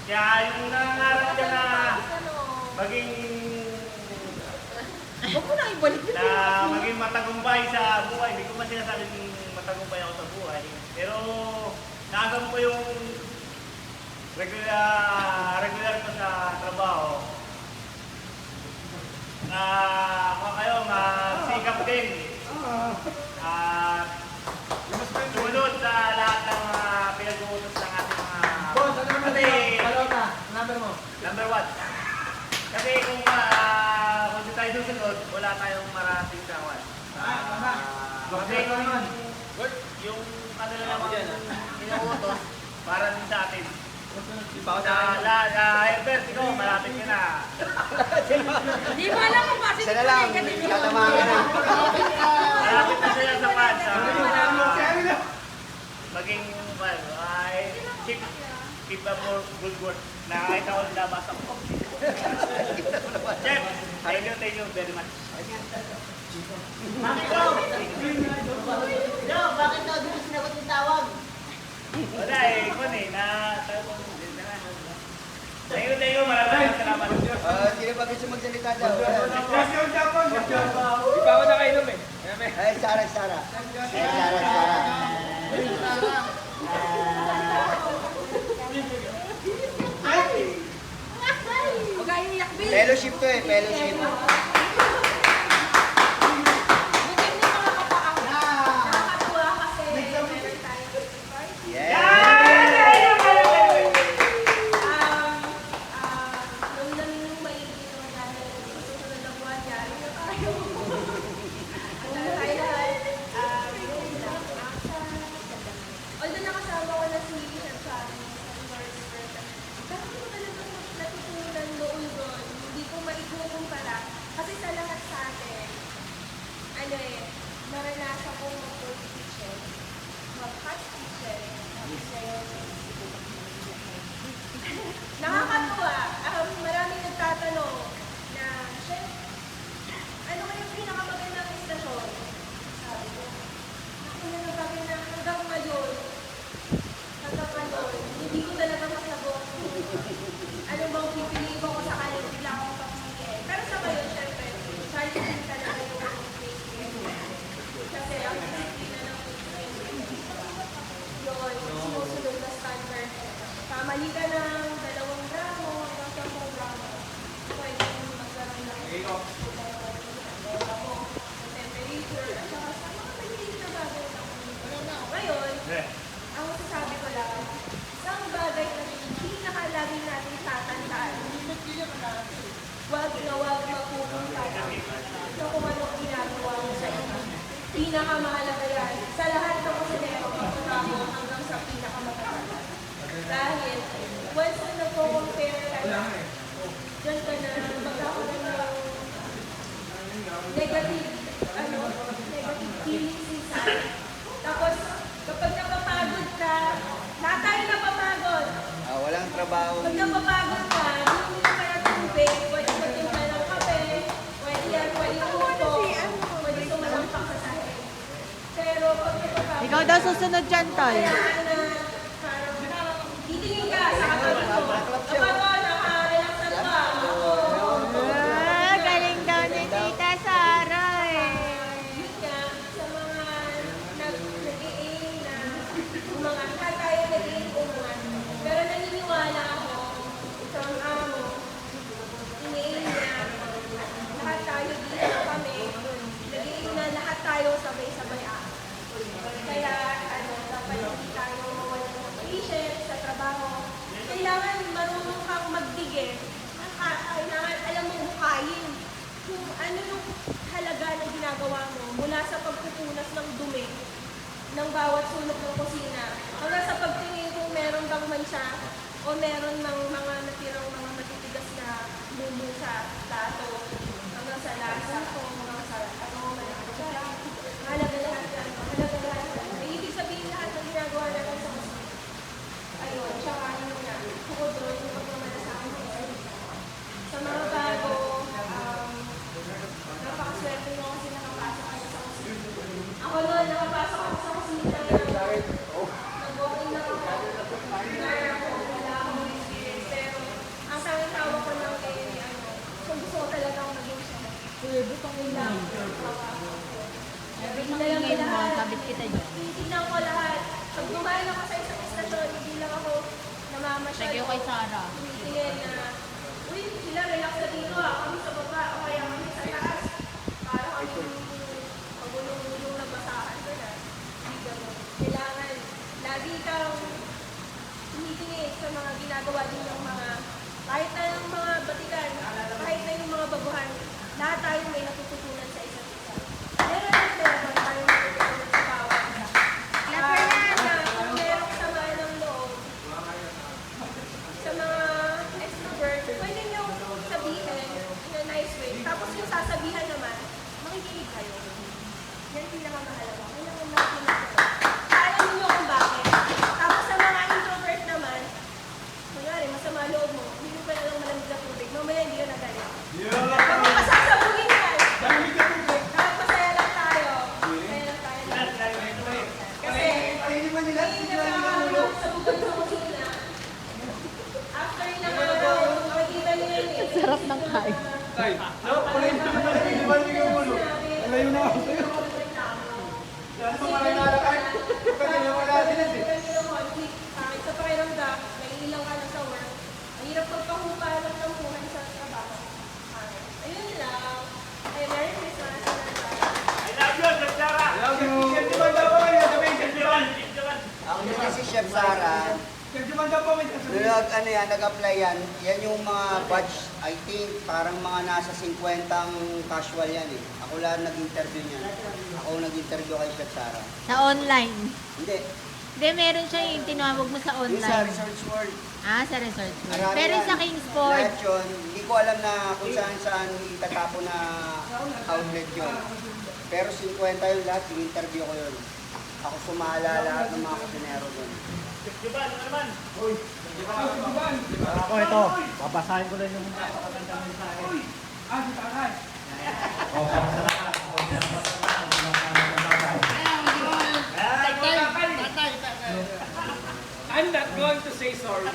Kaya yung nangangarap ka na maging Huwag mo na ibalik yun. na maging matagumpay sa buhay. Hindi ko man sinasabing matagumpay ako sa buhay. Pero nakasam ko yung regular ko sa trabaho. Kayo magsikap din. Sumunod sa lahat ng pinag-uutos ng ating mga... Boss, ano naman Kasi, Palota, number mo. number 1. Kasi kung hindi tayo susunod, wala tayong marating sa awan. Kasi yung kanila naman inuutos para din sa atin. Herbert, ikaw, malapit ka na. Hindi mo alam kung bakit Isa na lang, tatamaan ka na. Malapit na sila sa fans. Maging, keep up more good work. Nakakita ko nabasa ko. Chef, thank you very much. Bakit daw? No, bakit daw? Di mo sinagot yung tawag? Wala kung Thank you, maraming salamat. Sino ba gusto magsalita daw? Di pa ako nakainom eh. Ay, Sara. Sara. Huwag kayong iyak, Bill. Fellowship to eh, fellowship. Bigyan niyo mga kapaang. Nakakatuwa kasi meron tayong birthday party. Nung maigi naman natin sa susunod na buwan, yari na tayo. Tayo lahat. Yun lang. Although nakasama ko na si Chef Charlie sa Lord's Birthday. Pero ano talagang natutunan noon doon, hindi ko maikukumpara. Kasi sa lahat sa atin, naranasan kong mag-cold kitchen, mag-hot kitchen, tapos ngayon, nakakatuwa. Maraming nagtatanong na, Chef, ano kayong pinakamagandang istasyon? Sabi ko, ako na nabagay na hanggang ngayon, hindi ko talaga masagot ano bang pipiliin ko sa kanya, bigla akong papiliin. Pero sa ngayon, syempre, Charlie din talaga yung place ko. Kasi ang disiplina ng place yun, sumusunod na standard. Kamali ka ng 2 gramo hanggang 10 gramo. Pwede kong magkaroon ng temperature at saka sa mga maliliit na bagay na ngayon, ang masasabi ko lang, isang bagay na pinakalagi natin tatandaan, huwag na huwag magpupunta sa kung anong ginagawa mo sa inyo. Pinakamahalaga yan. Sa lahat ng kusinero, pagkakamo hanggang sa pinakamaganda. Dahil, once na nagpo-compare ka na, dyan ka na magkakaroon ng negative feelings inside. Tapos, kapag napapagod ka, lahat tayo napapagod. Walang trabaho. Pag napapagod ka, hindi mo kaya tubig, pwede magtimpla ng kape, pwede upo, pwede sumalampak sa sahig. Pero pag napapagod, Ikaw daw susunod dyan, Tol. kailangan na parang titingin ka sa katawan mo. Kapag naka-relax na ba? Galing daw ni Tita Sara eh. Yun nga, sa mga nag-i-aim na umangat, lahat tayo nag-i-aim umangat. Pero naniniwala ako, isang amo, ini-aim na lahat tayo dito kami, nag-i-aim na lahat tayo sabay-sabay ako. Kaya, dapat hindi tayo mawalan ng patience sa trabaho. Kailangan marunong kang magdigil. Kailangan alam mo bukayin kung ano yung halaga ng ginagawa mo mula sa pagpupunas ng dumi ng bawat sunog ng kusina hanggang sa pagtingin kung meron bang mansa o meron ng mga natirang mga matitigas na mumu sa plato hanggang sa lasa o hanggang sa halaga lahat yan. Halaga lahat yan. Ibig sabihin lahat ng ginagawa natin sa kusina. Ayun, tsaka yun nga. Bukod doon, yung pagmamalasakit sa mga bago, napakaswerte mo kasi nakapasok kayo sa kusina. Ako noon, nakapasok ako sa kusina. Nag-walking lang ako. Wala akong experience. kay Sarah. tumitingin na, uy, sila relax na dito kami sa baba, o kaya kami sa taas. Para kami pagulong-gulong na basahan ko na. Hindi ganun. Kailangan, lagi kang tumitingin sa mga ginagawa din ng mga, kahit na yung mga batikan, kahit na yung mga baguhan, lahat tayo may natututunan sa isa't isa. Meron tayo natututunan sa bawat isa. Kaya kung merong samaan ng loob, sa mga extrovert, pwede nyo sabihin in a nice way. Tapos yung sasabihan naman, makikinig kayo. Yan ang pinakamahalaga. Kailangan makikinig kayo. Alam niyo kung bakit. Tapos sa mga introvert naman, kunwari, masama loob mo, hindi ka na lang malamig na tubig. Mamaya hindi yun nagalit. Kung masasabugin ka, dapat masaya lang tayo. Masaya lang tayo. Kasi, hindi nakakahulog sa bukod sa kusina. After na makikita niyo yun eh. Sarap ng kain. Tay, no, kulay na naman. Hindi ba hindi ka ulo? Alayo na ako sa'yo. Yan mo malay na alakay. Kasi wala sila eh. Kahit sa pakiramdam, naiilang ka na sa work. Ang hirap pagpahupa lang ng buhay sa trabaho. Ayun lang. Ay, Merry Christmas. I love you, Chef Sara. Alam mo, Chef daw po kayo. Sabihin, Chef Juman. Ako din kasi Chef Sara, Chef Juman daw po may sasabihin. nag-apply yan, yan yung mga batch, I think, parang mga nasa 50 ang casual yan eh. Ako lang nag-interview niyan. Ako nag-interview kay Chef Sara. Sa online. Hindi, Hindi, meron siya yung tinawag mo sa yung sa online. Resorts World. Ah, sa resort. Marami Pero yan. sa Kingsport, Lahat yun, hindi ko alam na kung saan itatapon na outlet yun. Pero 50 yun lahat, yung-interview ko yun. Ako sumala lahat ng mga kusinero doon. Chef Juban, ano naman? Ako ito, babasahin ko lang yung Napakagandang mensahe. Ah, si Takay. I'm not going to say sorry.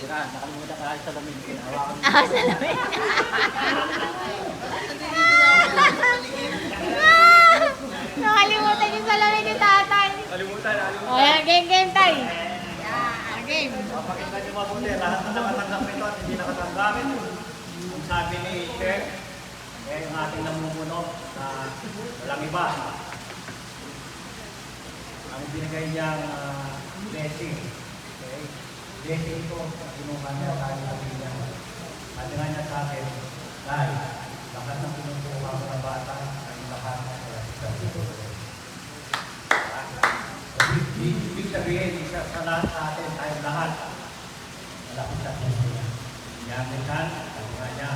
Nakalimutan ka sa lamin. Hawakan mo. ah, salamin. Nakalimutan yung salamin ni tatay. Kalimutan. O yan, game tayo. Yeah, game. Pakinggan niyo mabuti. Lahat na nakatanggap nito at hindi nakatanggap. Kung sabi ni Chef, yung ating namumuno na walang iba. Ang binigay niyang blessing. Okay? Blessing ito, kinuha niya tayo sa niya. Sabi nga niya sa akin, dahil lahat ng pinutuha ko ng bata ay lahat sa dito. Ibig sabihin, isa sa lahat sa atin, tayo lahat, malapit sa puso niya. Yamin ka, sabi nga niya,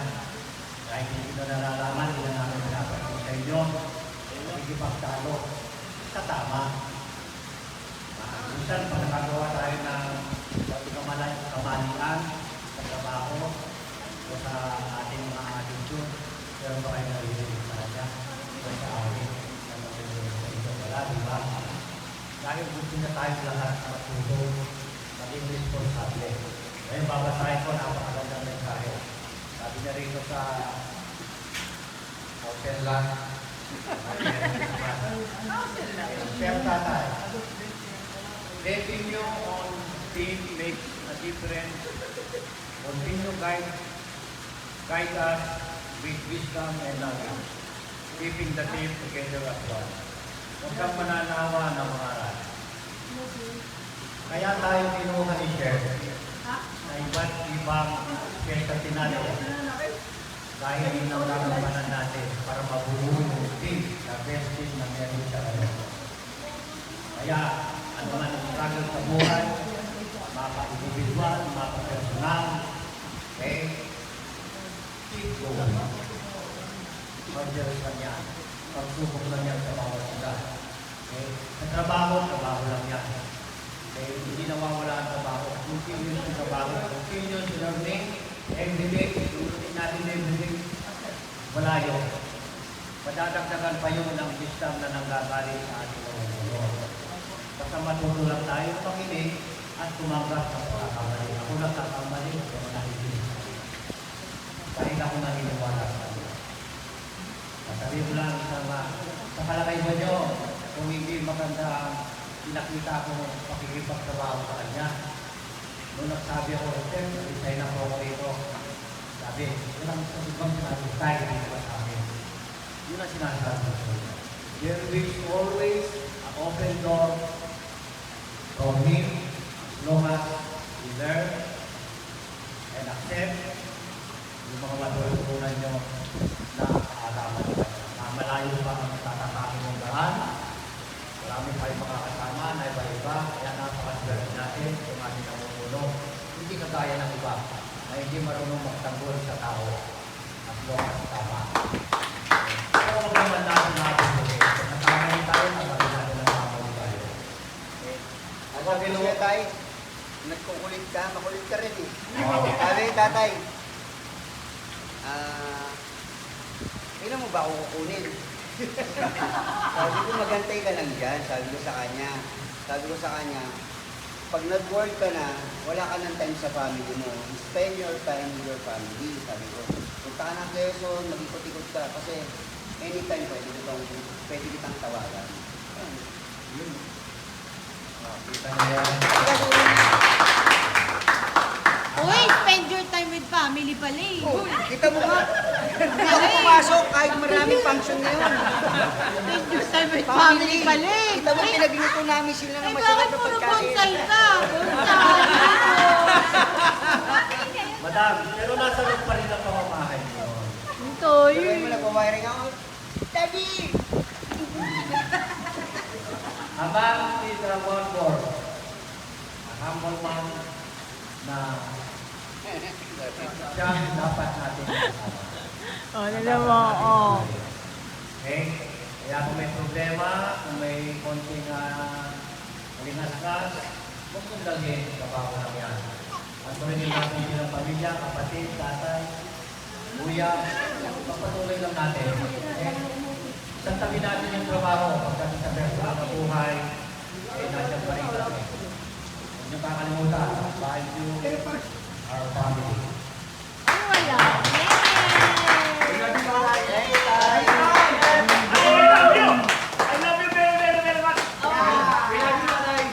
kahit hindi ko nalalaman, hindi na namin pinapagod sa inyo, hindi pagtalo sa tama. Minsan, pag nakagawa tayo ng kamalian sa trabaho o sa ating mga attitude, pero ba kayo narinig sa kanya o sa amin na magiging sa inyo? Wala, di ba? Dahil gusto niya tayo lahat matulog, maging responsable. Ngayon, babasahin ko napakagandang mensahe. Sabi niya rito sa Hotel Land. Pero tatay, letting you on team makes a difference. Continue guide us with wisdom and knowledge, keeping the team together as one. Huwag kang mananawa ng mga aral. Kaya tayo kinuha ni Chef na iba't ibang specialty natin. Dahil yun ang nalamanan natin para mabuo yung team, the best team na meron siya ngayon. Kaya, ano man ang struggle sa buhay, maka-individual, maka-personal, okay? Keep going. Mag-jealous lang yan. Pagsubok lang yan sa bawat isa. Okay? Sa trabaho lang yan. Okay? Hindi nawawala ang trabaho. Continuous yung trabaho. Continuous learning. Everyday. Turutin natin everyday. Wala yun. Madadagdagan pa yun ng wisdom na nanggagaling sa ating mga mundo. Basta matuto lang tayo makinig at tumanggap sa pagkakamali. Ako nagkakamali, pero nakikinig. Dahil ako naniniwala sa kanila. Sasabihin ko lang isang sa palagay mo nyo, kung hindi maganda ang pinakita ko pakikipagtrabaho sa kanya. Nung nagsabi ako, Sir, nag-resign ako rito. Sabi, yun ang ibang sinabi, tayo dito ba sa akin? Yun ang sinasabi ko. There is always an open door from him as long as we learn and accept yung mga matutunan nyo na kaalaman nyo. Na malayo pa ang tatatapin mong daan. Marami pa yung makakasama na iba-iba. Kaya napakaswerte natin kung ating namumuno. Hindi kagaya ng iba na hindi marunong magtanggol sa tao at long as tama. So, huwag naman natin natin nakamali tayo, nakamali natin nakamali tayo. Ang sabi ko siya, tay, nagkukulit ka, makulit ka rin eh. Sabi, tatay, kailan mo ba ako kukunin? Sabi ko, magantay ka lang dyan. Sabi ko sa kanya, pag nag-work ka na, wala ka ng time sa family mo. Spend your time with your family. Sabi ko, punta ka ng Quezon, mag-ikot-ikot ka. Kasi anytime pwede kitang tawagan. Yun. Kita niyo yan. Uy, spend your time with family pala eh. Oh, kita mo nga. Hindi ako pumasok kahit maraming function na yun. Spend your time with family pala eh. Kita mo, pinagluto namin sila ng Ay, masarap bakit na puro pagkain. bonsai ka? Bonsai. Madam, pero nasa loob pa rin ang pamamahay mo. Ito Tuloy mo yun. nagwa-wiring ako. Daddy! Habang si Dragon Ball, ang humble man na siya ang dapat natin kasama. Oh, alam mo, oh. Okay? Kaya kung may problema, kung may konting malingasgas, huwag mong lagin sa bago lang yan. At tuloy natin bilang pamilya, kapatid, tatay, kuya, papatuloy lang natin. Okay? Isang tabi natin yung trabaho, pagdating sa personal na buhay, ay nandiyan pa rin kami. Huwag niyo kakalimutan, value our family. Ay, wala. I love you very, very, very much. Sino naman?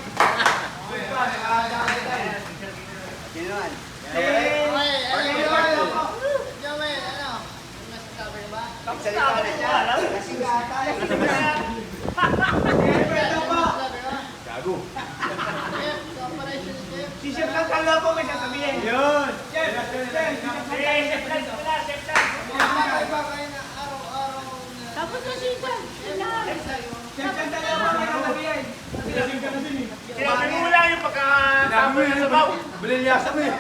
Magsalita na siya. Kasing gatay. Si Chef lang kala po may sasabihin. Yun! Chef! Chef Lance pala, Chef Lance. Tapos na siya. Chef lang kala po may sasabihin. Sabihin ka na din eh. Sinabi mo lang yung pagkatapos ng sabaw. Balilyasa mo eh.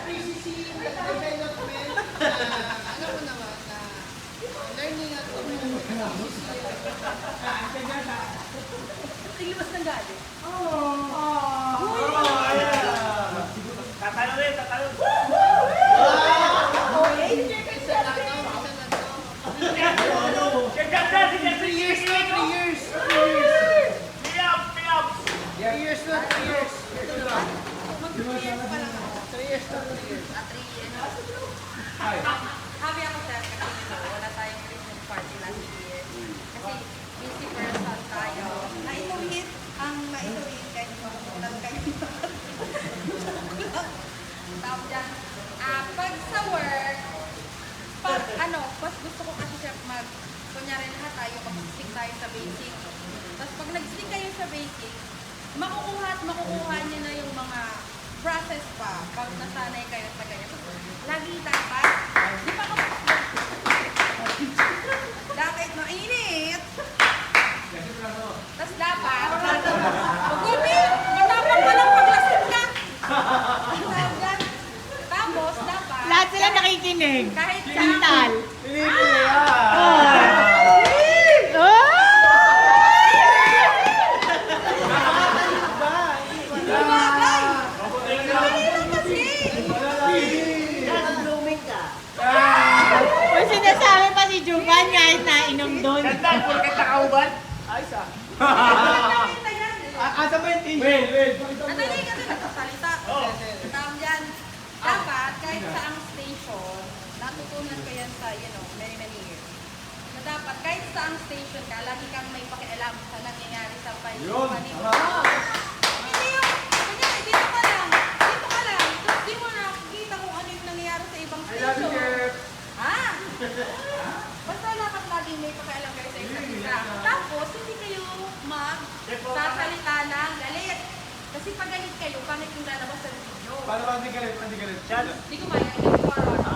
Naglibas ng galit. Tatalon. Chef Lance, si Chef 3 years. 3 years. Piyab. Happy ako sir kasi wala tayong Christmas party last year. Kasi busy person tayo. Naituwid kahit makukulang kayo. Tawag dyan. Pag sa work, mas gusto ko kasi siya kunyari lahat tayo, mag-stick tayo sa basic. Tapos pag nag-stick kayo sa basic, makukuha niyo na yung mga process pa pag nasanay kayo sa ganyan. Lagi dapat, di pa ako, dapat mainit. Tapos dapat, matapang pa lang paglasing ka. Tapos dapat, Lahat sila nakikinig. kahit Mental. Kung sinasabi pa si Juban kahit nainom doon. Ganda, porket nakauban. Ayos ah. nakita yan. Asa ba yung t-shirt? Wait. Madali kasi nagsasalita. Tawag yan. Dapat, kahit sa ang station, natutunan ko yan sa, many, many years. Na dapat, kahit basta ang station ka, lagi kang may pakialam sa nangyayari sa paligid. Yun, tama. Hindi yung, kanya, dito ka lang, tapos di mo nakikita kung ano yung nangyayari sa ibang I love you, station. Jeff. Ha? Basta dapat lagi may pakialam kayo sa isa't isa. Tapos, hindi kayo magsasalita ng galit. Kasi pag galit kayo, pangit yung lalabas sa video. Paano ba hindi galit? Hindi galit. Chad, Hindi ko maya